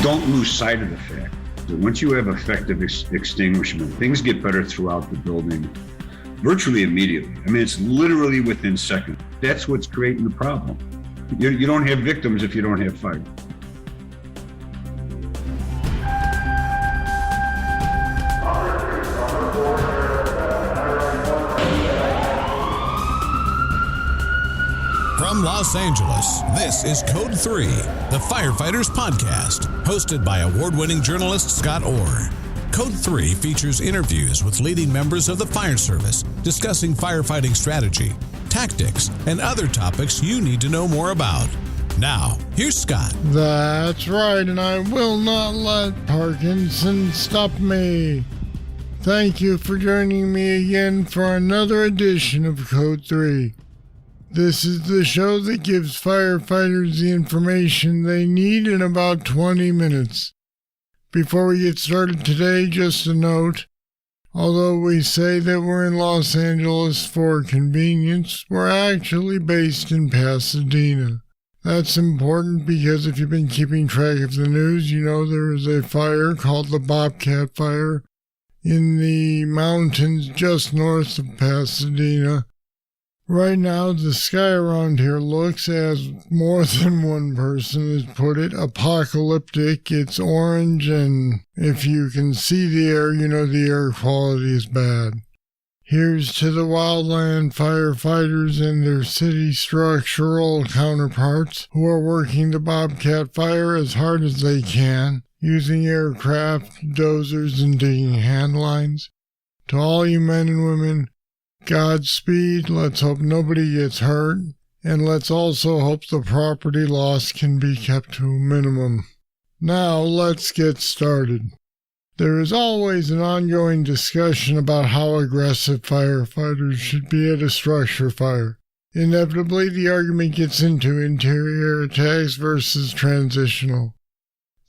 Don't lose sight of the fact that once you have effective extinguishment, things get better throughout the building virtually immediately. I mean, it's literally within seconds. That's what's creating the problem. You don't have victims if you don't have fire. From Los Angeles, this is Code 3, the Firefighters podcast, hosted by award-winning journalist Scott Orr. Code 3 features interviews with leading members of the fire service, discussing firefighting strategy, tactics, and other topics you need to know more about. Now, here's Scott. That's right, and I will not let Parkinson stop me. Thank you for joining me again for another edition of Code 3. This is the show that gives firefighters the information they need in about 20 minutes. Before we get started today, just a note. Although we say that we're in Los Angeles for convenience, we're actually based in Pasadena. That's important because if you've been keeping track of the news, you know there is a fire called the Bobcat Fire in the mountains just north of Pasadena. Right now, the sky around here looks, as more than one person has put it, apocalyptic. It's orange, and if you can see the air, you know the air quality is bad. Here's to the wildland firefighters and their city structural counterparts who are working the Bobcat Fire as hard as they can, using aircraft, dozers, and digging handlines. To all you men and women, Godspeed, let's hope nobody gets hurt, and let's also hope the property loss can be kept to a minimum. Now, let's get started. There is always an ongoing discussion about how aggressive firefighters should be at a structure fire. Inevitably, the argument gets into interior attacks versus transitional.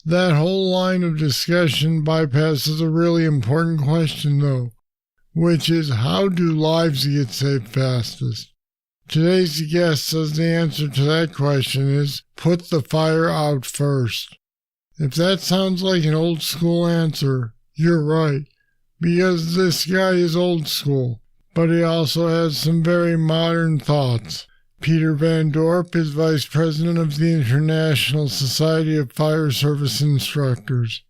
That whole line of discussion bypasses a really important question, though, which is, how do lives get saved fastest? Today's guest says the answer to that question is, put the fire out first. If that sounds like an old school answer, you're right, because this guy is old school, but he also has some very modern thoughts. Peter Van Dorpe is Vice President of the International Society of Fire Service Instructors.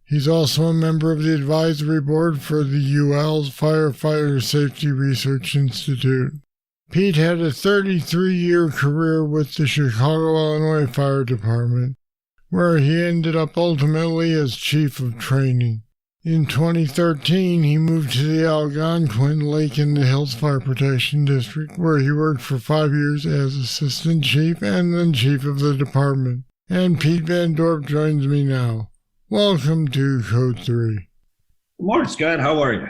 He's also a member of the advisory board for the UL's Firefighter Safety Research Institute. Pete had a 33-year career with the Chicago, Illinois Fire Department, where he ended up ultimately as chief of training. In 2013, he moved to the Algonquin-Lake in the Hills Fire Protection District, where he worked for 5 years as assistant chief and then chief of the department. And Pete Van Dorpe joins me now. Welcome to Code 3. Good morning, Scott. How are you?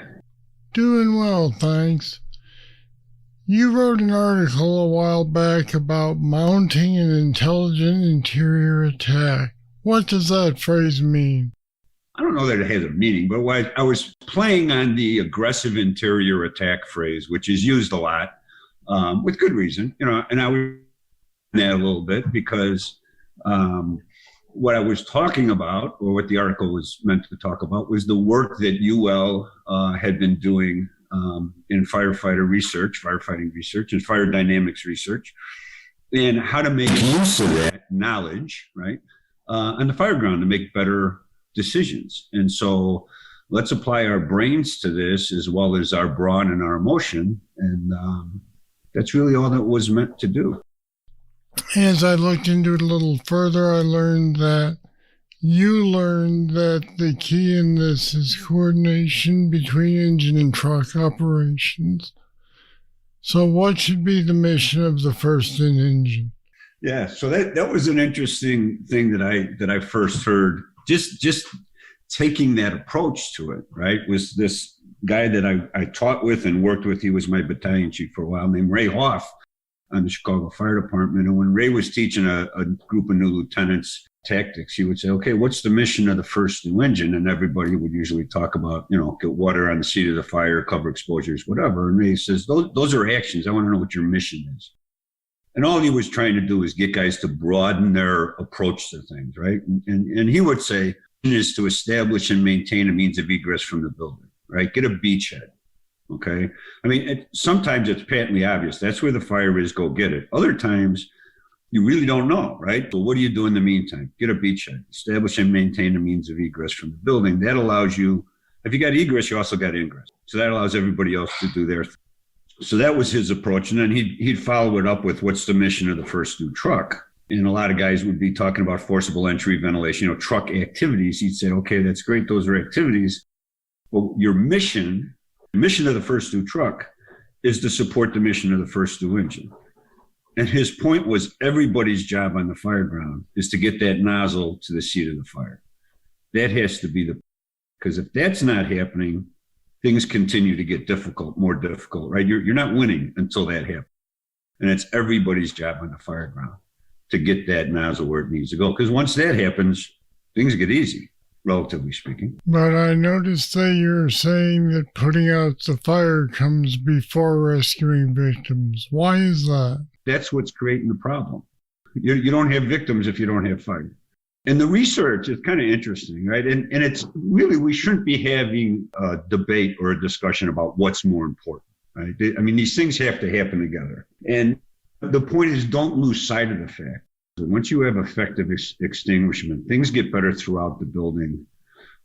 Doing well, thanks. You wrote an article a while back about mounting an intelligent interior attack. What does that phrase mean? I don't know that it has a meaning, but I was playing on the aggressive interior attack phrase, which is used a lot, with good reason, and I was that a little bit because what I was talking about, or what the article was meant to talk about, was the work that UL had been doing in firefighting research, and fire dynamics research, and how to make use of that knowledge, right, on the fire ground to make better decisions. And so let's apply our brains to this as well as our brawn and our emotion, and that's really all that was meant to do. As I looked into it a little further, I learned that the key in this is coordination between engine and truck operations. So what should be the mission of the first in engine? Yeah, so that was an interesting thing that I first heard. Just taking that approach to it, right, was this guy that I taught with and worked with. He was my battalion chief for a while, named Ray Hoff, on the Chicago Fire Department. And when Ray was teaching a group of new lieutenants tactics, he would say, okay, what's the mission of the first new engine? And everybody would usually talk about, get water on the seat of the fire, cover exposures, whatever. And Ray says, those are actions. I want to know what your mission is. And all he was trying to do is get guys to broaden their approach to things, right? And he would say is to establish and maintain a means of egress from the building, right? Get a beachhead, okay? I mean, sometimes it's patently obvious. That's where the fire is, go get it. Other times, you really don't know, right? So what do you do in the meantime? Get a beachhead, establish and maintain a means of egress from the building. That allows you, if you got egress, you also got ingress. So that allows everybody else to do their thing. So that was his approach. And then he'd follow it up with what's the mission of the first new truck. And a lot of guys would be talking about forcible entry, ventilation, truck activities. He'd say, okay, that's great. Those are activities. Well, your mission of the first new truck is to support the mission of the first new engine. And his point was everybody's job on the fire ground is to get that nozzle to the seat of the fire. That has to be because if that's not happening, things continue to get more difficult, right? You're not winning until that happens. And it's everybody's job on the fire ground to get that nozzle where it needs to go. Because once that happens, things get easy, relatively speaking. But I noticed that you're saying that putting out the fire comes before rescuing victims. Why is that? That's what's creating the problem. You don't have victims if you don't have fire. And the research is kind of interesting, right? And it's really, we shouldn't be having a debate or a discussion about what's more important, right? I mean, these things have to happen together. And the point is, don't lose sight of the fact that once you have effective extinguishment, things get better throughout the building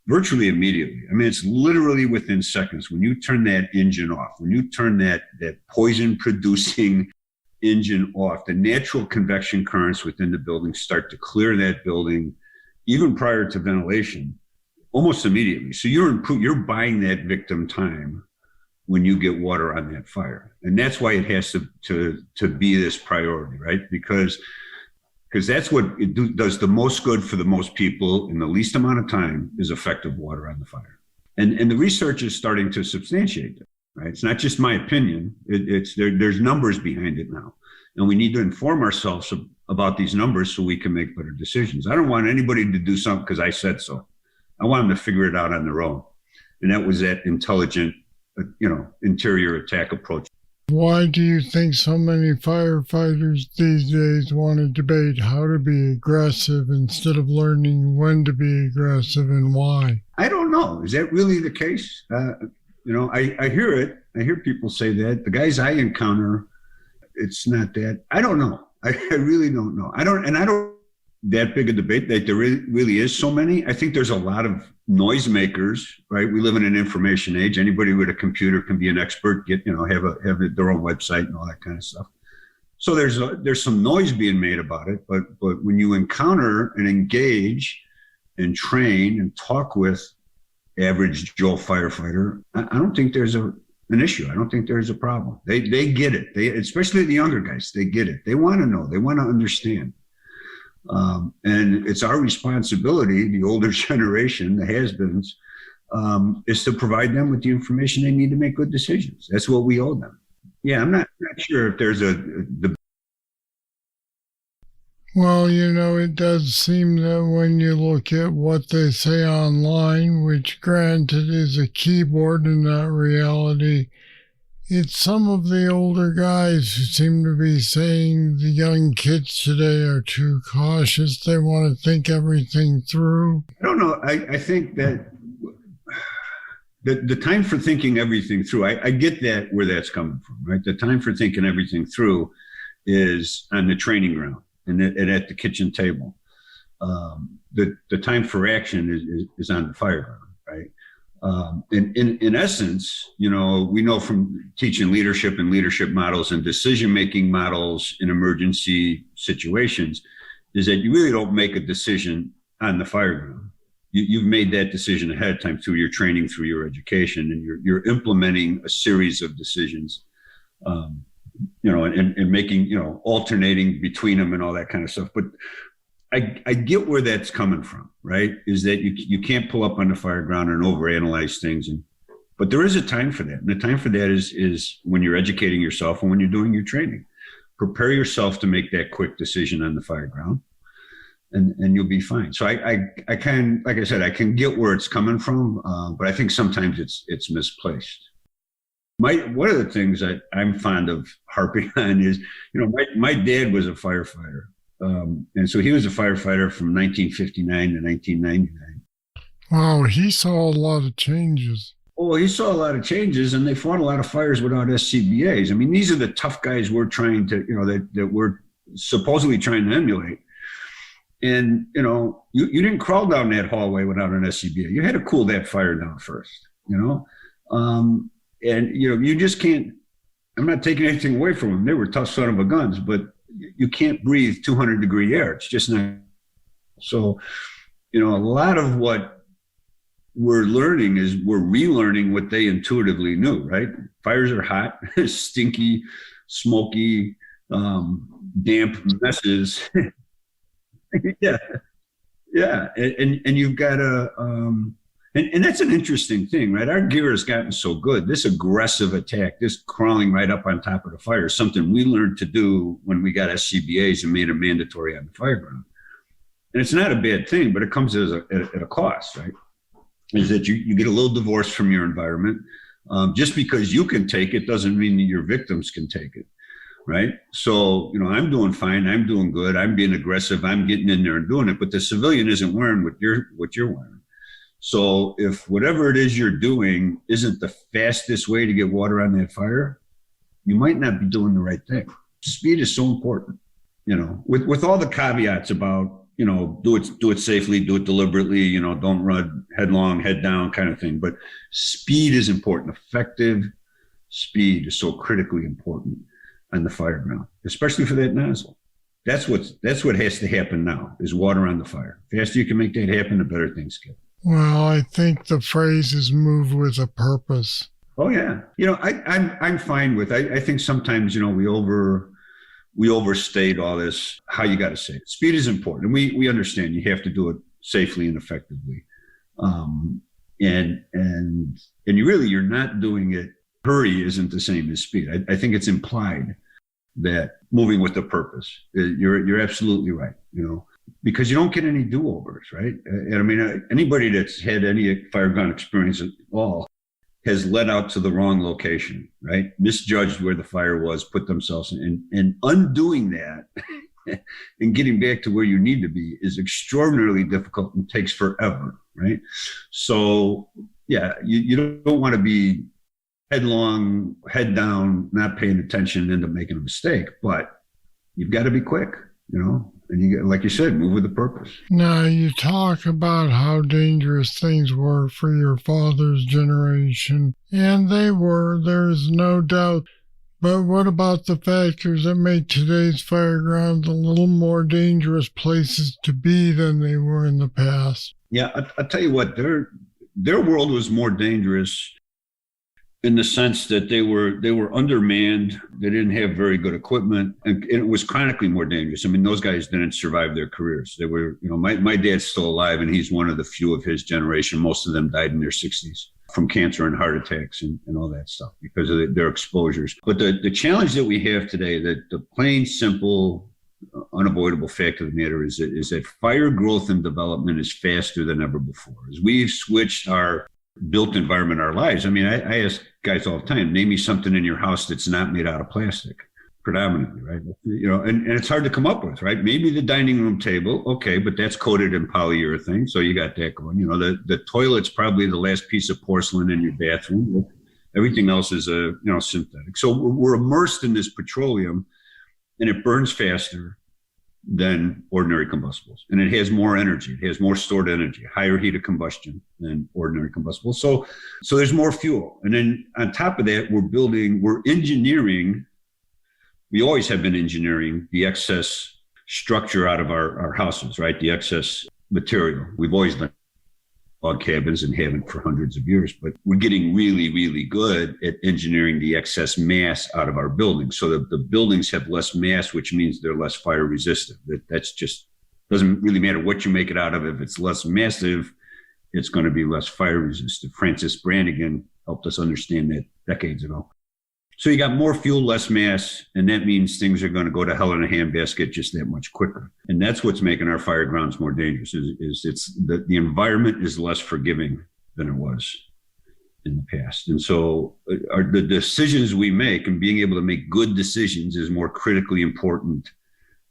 virtually immediately. I mean, it's literally within seconds. When you turn that engine off, when you turn that poison-producing engine off, the natural convection currents within the building start to clear that building, even prior to ventilation, almost immediately. So you're buying that victim time when you get water on that fire, and that's why it has to be this priority, right? Because that's what does the most good for the most people in the least amount of time is effective water on the fire, and the research is starting to substantiate that. Right? It's not just my opinion. There's numbers behind it now. And we need to inform ourselves about these numbers so we can make better decisions. I don't want anybody to do something because I said so. I want them to figure it out on their own. And that was that intelligent, interior attack approach. Why do you think so many firefighters these days want to debate how to be aggressive instead of learning when to be aggressive and why? I don't know. Is that really the case? I hear it. I hear people say that. The guys I encounter, it's not that. I don't know. I really don't know. I don't that big a debate that there really is so many. I think there's a lot of noisemakers, right? We live in an information age. Anybody with a computer can be an expert, have their own website and all that kind of stuff. So there's some noise being made about it, but when you encounter and engage and train and talk with average Joe firefighter, I don't think there's an issue. I don't think there's a problem. They get it. Especially the younger guys, they get it. They want to know. They want to understand. And it's our responsibility, the older generation, the has-beens, is to provide them with the information they need to make good decisions. That's what we owe them. Yeah, I'm not sure if there's Well, it does seem that when you look at what they say online, which granted is a keyboard and not reality, it's some of the older guys who seem to be saying the young kids today are too cautious. They want to think everything through. I don't know. I think that the time for thinking everything through, I get that where that's coming from, right? The time for thinking everything through is on the training ground and at the kitchen table. The time for action is on the fire ground, right? In essence, we know from teaching leadership and leadership models and decision-making models in emergency situations is that you really don't make a decision on the fire ground. You've made that decision ahead of time through your training, through your education, and you're implementing a series of decisions, and making, alternating between them and all that kind of stuff. But I get where that's coming from, right? Is that you can't pull up on the fire ground and overanalyze things. But there is a time for that. And the time for that is when you're educating yourself and when you're doing your training. Prepare yourself to make that quick decision on the fire ground, and you'll be fine. So I can, like I said, I can get where it's coming from, but I think sometimes it's misplaced. One of the things that I'm fond of harping on is, my dad was a firefighter. And so he was a firefighter from 1959 to 1999. Wow, he saw a lot of changes. Oh, he saw a lot of changes, and they fought a lot of fires without SCBAs. I mean, these are the tough guys we're trying to, that we're supposedly trying to emulate. And, you didn't crawl down that hallway without an SCBA. You had to cool that fire down first, and, you just can't, I'm not taking anything away from them. They were tough son of a guns, but you can't breathe 200-degree air. It's just not. So, a lot of what we're learning is we're relearning what they intuitively knew, right? Fires are hot, stinky, smoky, damp messes. Yeah. And you've got to, and that's an interesting thing, right? Our gear has gotten so good. This aggressive attack, this crawling right up on top of the fire is something we learned to do when we got SCBAs and made it mandatory on the fireground. And it's not a bad thing, but it comes at a cost, right? Is that you get a little divorce from your environment. Just because you can take it doesn't mean that your victims can take it, right? So, I'm doing fine. I'm doing good. I'm being aggressive. I'm getting in there and doing it. But the civilian isn't wearing what you're wearing. So if whatever it is you're doing isn't the fastest way to get water on that fire, you might not be doing the right thing. Speed is so important, with all the caveats about, do it safely, do it deliberately, don't run headlong, head down kind of thing. But speed is important. Effective speed is so critically important on the fireground, especially for that nozzle. That's what has to happen now is water on the fire. The faster you can make that happen, the better things get. Well, I think the phrase is move with a purpose. Oh yeah. I'm fine with, I think sometimes, we overstate all this, how you got to say it. Speed is important. And we understand you have to do it safely and effectively. And you're not doing it. Hurry isn't the same as speed. I think it's implied that moving with a purpose, you're absolutely right, because you don't get any do-overs, right? And I mean, anybody that's had any fireground experience at all has led out to the wrong location, right? Misjudged where the fire was, put themselves in, and undoing that and getting back to where you need to be is extraordinarily difficult and takes forever, right? So yeah, you don't want to be headlong, head down, not paying attention, and end up making a mistake, but you've got to be quick, and you, like you said, move with a purpose. Now, you talk about how dangerous things were for your father's generation, and they were, there's no doubt. But what about the factors that make today's firegrounds a little more dangerous places to be than they were in the past? Yeah, I'll tell you what, their world was more dangerous in the sense that they were undermanned. They didn't have very good equipment, and it was chronically more dangerous. I mean, those guys didn't survive their careers. They were, my dad's still alive, and he's one of the few of his generation. Most of them died in their 60s from cancer and heart attacks and all that stuff because of their exposures. But the challenge that we have today, that the plain, simple, unavoidable fact of the matter is that fire growth and development is faster than ever before. As we've switched our built environment, our lives. I mean, I ask guys all the time, name me something in your house that's not made out of plastic, predominantly, right? And it's hard to come up with, right? Maybe the dining room table, okay, but that's coated in polyurethane, so you got that going. The toilet's probably the last piece of porcelain in your bathroom. Everything else is synthetic. So we're immersed in this petroleum, and it burns faster than ordinary combustibles. And it has more energy. It has more stored energy, higher heat of combustion than ordinary combustibles. So there's more fuel. And then on top of that, we're engineering. We always have been engineering the excess structure out of our houses, right? The excess material. We've always done log cabins and haven't for hundreds of years, but we're getting really, really good at engineering the excess mass out of our buildings so that the buildings have less mass, which means they're less fire resistant. That's just doesn't really matter what you make it out of. If it's less massive, it's going to be less fire resistant. Francis Brannigan helped us understand that decades ago. So you got more fuel, less mass, and that means things are going to go to hell in a handbasket just that much quicker. And that's what's making our fire grounds more dangerous. Is it's the environment is less forgiving than it was. in the past. And so the decisions we make and being able to make good decisions is more critically important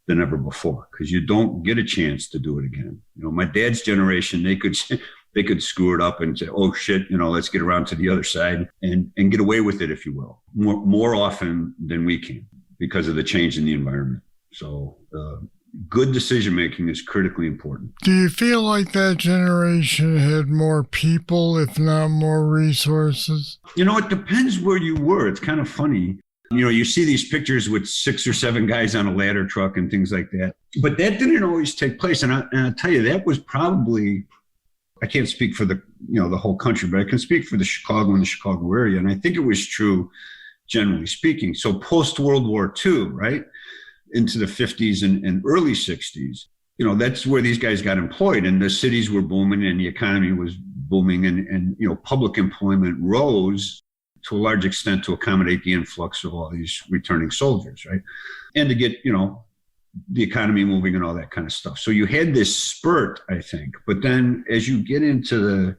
than ever before, because you don't get a chance to do it again. My dad's generation, they could screw it up and say, oh shit, let's get around to the other side and get away with it, if you will, more often than we can because of the change in the environment. So good decision making is critically important. Do you feel like that generation had more people, if not more resources? It depends where you were. It's kind of funny. You see these pictures with 6 or 7 guys on a ladder truck and things like that. But that didn't always take place. And I'll tell you, that was probably, I can't speak for the whole country, but I can speak for the Chicago and the Chicago area. And I think it was true, generally speaking. So post-World War II, right, into the 50s and early 60s, that's where these guys got employed. And the cities were booming and the economy was booming. And public employment rose to a large extent to accommodate the influx of all these returning soldiers, right? And to get, the economy moving and all that kind of stuff. So you had this spurt, I think. But then as you get into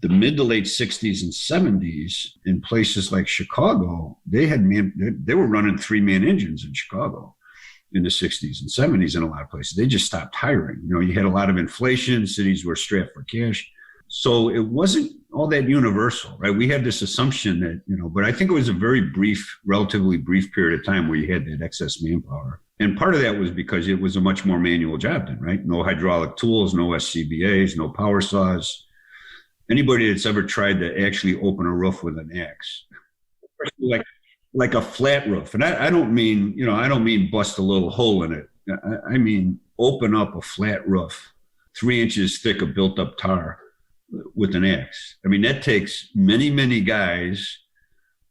the mid to late 60s and 70s in places like Chicago, they were running 3-man engines in Chicago in the 60s and 70s in a lot of places. They just stopped hiring. You had a lot of inflation, cities were strapped for cash. So it wasn't all that universal, right? We had this assumption that, but I think it was a very relatively brief period of time where you had that excess manpower. And part of that was because it was a much more manual job then, right? No hydraulic tools, no SCBAs, no power saws. Anybody that's ever tried to actually open a roof with an axe, like a flat roof. And I don't mean bust a little hole in it. I mean, open up a flat roof, 3 inches thick of built up tar with an axe. I mean, that takes many, many guys,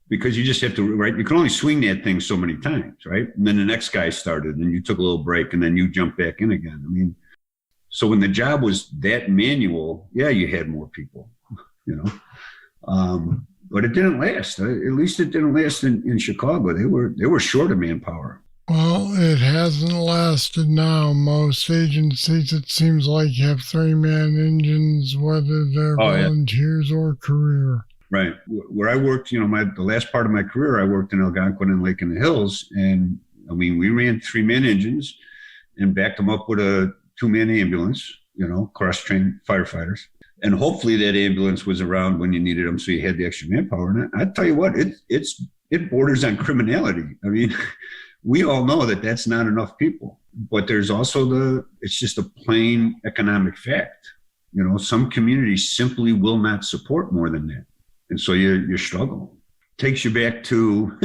because you just have to, right? You can only swing that thing so many times, right? And then the next guy started and you took a little break and then you jumped back in again. I mean, so when the job was that manual, yeah, you had more people, but it didn't last. At least it didn't last in Chicago. They were short of manpower. Well, it hasn't lasted now. Most agencies, it seems like, have 3-man engines, whether they're volunteers or career. Right. Where I worked, the last part of my career, I worked in Algonquin-Lake in the hills. And I mean, we ran 3-man engines and backed them up with a 2-man ambulance, cross-trained firefighters. And hopefully that ambulance was around when you needed them, so you had the extra manpower. And I tell you what, it borders on criminality. I mean, we all know that that's not enough people. But there's also it's just a plain economic fact. Some communities simply will not support more than that. And so you struggle. Takes you back to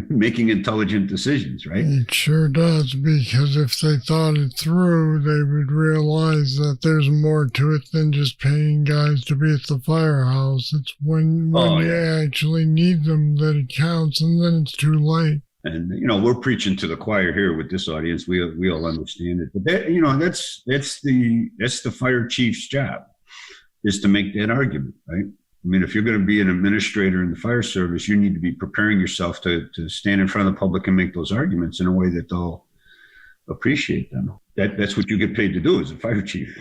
making intelligent decisions, right? It sure does, because if they thought it through, they would realize that there's more to it than just paying guys to be at the firehouse. It's when you actually need them that it counts, and then it's too late. And, we're preaching to the choir here with this audience. We all understand it. But that's the fire chief's job, is to make that argument, right? I mean, if you're going to be an administrator in the fire service, you need to be preparing yourself to stand in front of the public and make those arguments in a way that they'll appreciate them. That's what you get paid to do as a fire chief.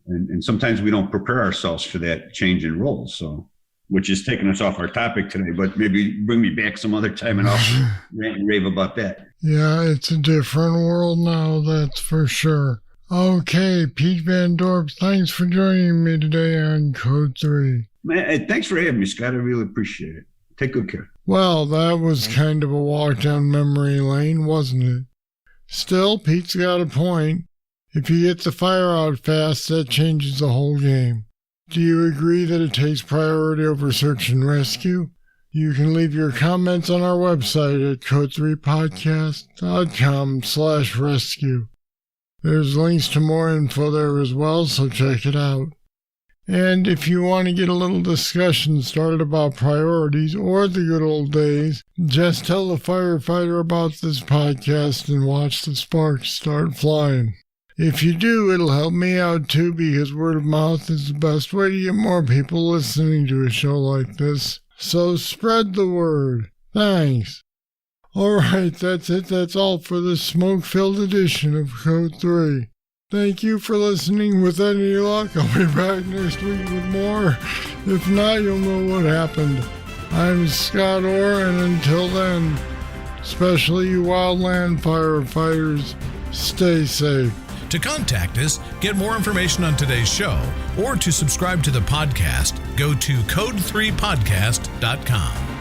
And sometimes we don't prepare ourselves for that change in roles. So, which is taking us off our topic today, but maybe bring me back some other time and I'll rant and rave about that. Yeah, it's a different world now, that's for sure. Okay, Pete Van Dorpe, thanks for joining me today on Code 3. Man, thanks for having me, Scott. I really appreciate it. Take good care. Well, that was kind of a walk down memory lane, wasn't it? Still, Pete's got a point. If you get the fire out fast, that changes the whole game. Do you agree that it takes priority over search and rescue? You can leave your comments on our website at code3podcast.com/rescue. There's links to more info there as well, so check it out. And if you want to get a little discussion started about priorities or the good old days, just tell the firefighter about this podcast and watch the sparks start flying. If you do, it'll help me out too, because word of mouth is the best way to get more people listening to a show like this. So spread the word. Thanks. All right, that's it. That's all for this smoke-filled edition of Code 3. Thank you for listening. With any luck, I'll be back next week with more. If not, you'll know what happened. I'm Scott Orr, and until then, especially you wildland firefighters, stay safe. To contact us, get more information on today's show, or to subscribe to the podcast, go to code3podcast.com.